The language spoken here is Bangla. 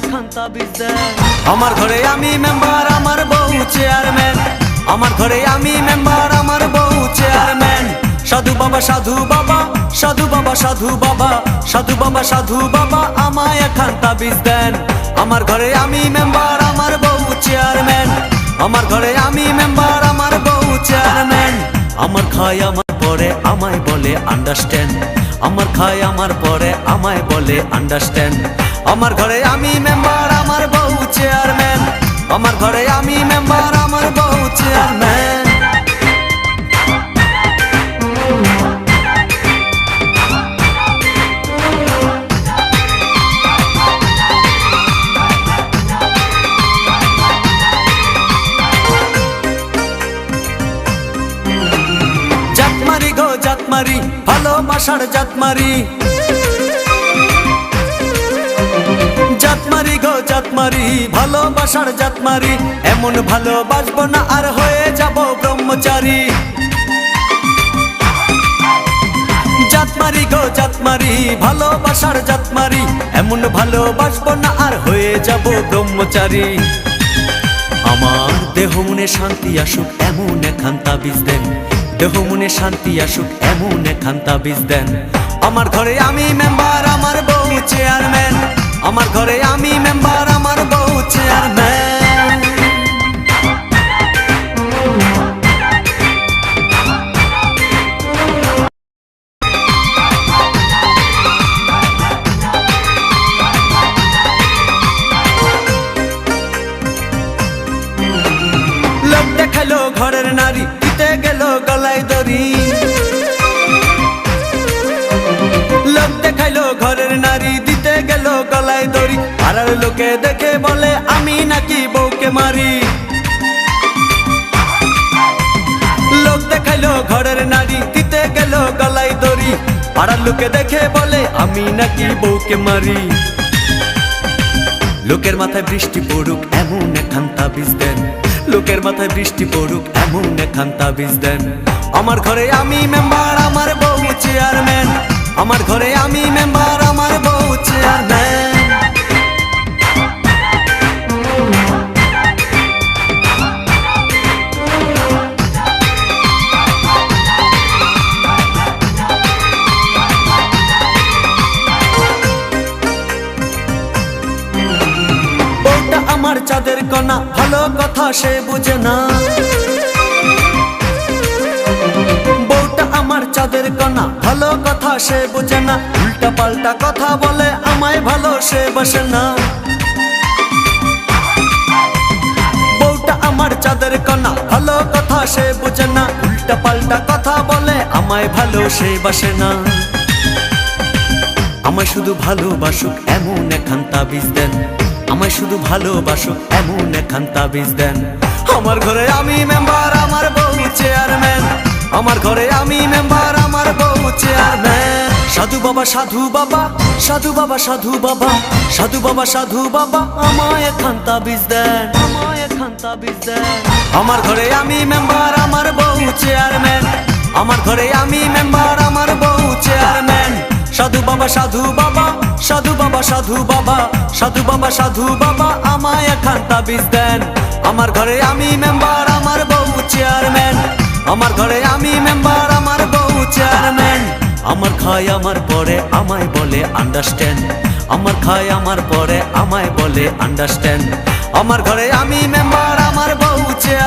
এখন তাবিজ দেন। আমার ঘরে আমি মেম্বার, আমার বউ চেয়ারম্যান। আমার ঘরে আমি মেম্বার, আমার বউ চেয়ারম্যান। সাধু বাবা, সাধু বাবা, সাধু বাবা, সাধু বাবা, সাধু বাবা, সাধু বাবা, আমায় এখন তাবিজ দেন। আমার ঘরে আমি মেম্বার, আমার বউ চেয়ারম্যান। আমার ঘরে আমি মেম্বার, আমার বউ চেয়ারম্যান। আমার খায় আমার পরে আমায় বলে আন্ডারস্ট্যান্ড। আমার খায় আমার পরে আমায় বলে আন্ডারস্ট্যান্ড। আমার ঘরে আমি মেম্বার, আমার বউ চেয়ারম্যান। আমার ঘরে আমি মেম্বার, আমার বউ চেয়ারম্যান। জাতমারি গো জাতমারি, ভালোবাসার জাতমারি। জাতমারি গো জাতমারি, ভালোবাসার জাতমারি। এমন ভালোবাসবো না আর হয়ে যাব ব্রহ্মচারী। জাতমারি গো জাতমারি, ভালোবাসার জাতমারি। এমন ভালোবাসবো না আর হয়ে যাব ব্রহ্মচারী। আমার দেহ মনে শান্তি আসুক এমন একখান তাবিজ দেন। দেহ মনে শান্তি আসুক এমন একখান তাবিজ দেন। আমার ঘরে আমি মেম্বার, আমার বউ চেয়ারম্যান। আমার ঘরে আমি মেম্বার, আমার বউ চেয়ারম্যান। লোক দেখালো ঘরের নারী, দিতে গেল গলায় দড়ি। লোক দেখাইলো ঘরের নারী, দিতে গেল গলায় দড়ি। পাড়ার লোকে দেখে বলে আমি নাকি বউকে মারি। লোক দেখাইলো ঘরের নারী, দিতে গেল গলায় দড়ি। পাড়ার লোকে দেখে বলে আমি নাকি বউকে মারি। লোকের মাথায় বৃষ্টি পড়ুক এমন একখান তাবিজ দেন। লোকের মাথায় বৃষ্টি পড়ুক এমন একখান তাবিজ দেন। আমার ঘরে আমি মেম্বার, আমার বউ চেয়ারম্যান। আমার ঘরে আমি মেম্বার, আমার বউ চেয়ারম্যান। বউটা আমার চাঁদের কণা, ভালো কথা সে বুঝে না। বউটা আমার চাঁদের কণা, ভালো কথা সে বুঝে না। উল্টা পাল্টা কথা বলে আমায় ভালো সে বাসে না। বউটা আমার চাঁদের কণা, ভালো কথা সে বুঝে না। উল্টা পাল্টা কথা বলে আমায় ভালো সে বাসে না। আমায় শুধু ভালোবাসুক এমন একখান তাবিজ দেন। আমায় শুধু ভালোবাসুক এমন একখান তাবিজ দেন। আমার ঘরে আমি মেম্বার, আমার বউ চেয়ারম্যান। আমার ঘরে আমি মেম্বার, আমার বউ চেয়ারম্যান। সাধু বাবা, সাধু বাবা, সাধু বাবা, সাধু বাবা, সাধু বাবা, সাধু বাবা, আমায় একখান তাবিজ দেন। আমায় একখান তাবিজ দেন। আমার ঘরে আমি মেম্বার, আমার বউ চেয়ারম্যান। আমার ঘরে আমি মেম্বার, আমার বউ চেয়ারম্যান। সাধু বাবা, সাধু বাবা, সাধু বাবা, সাধু বাবা, সাধু বাবা, সাধু বাবা, আমায় একখান তাবিজ দেন। আমার ঘরে আমি মেম্বার, আমার বউ চেয়ারম্যান। আমার ঘরে আমি মেম্বার, আমার বউ চেয়ারম্যান। আমার খায় আমার পরে আমায় বলে আন্ডারস্ট্যান্ড। আমার খায় আমার পরে আমায় বলে আন্ডারস্ট্যান্ড। আমার ঘরে আমি মেম্বার, আমার বউ চেয়ারম্যান।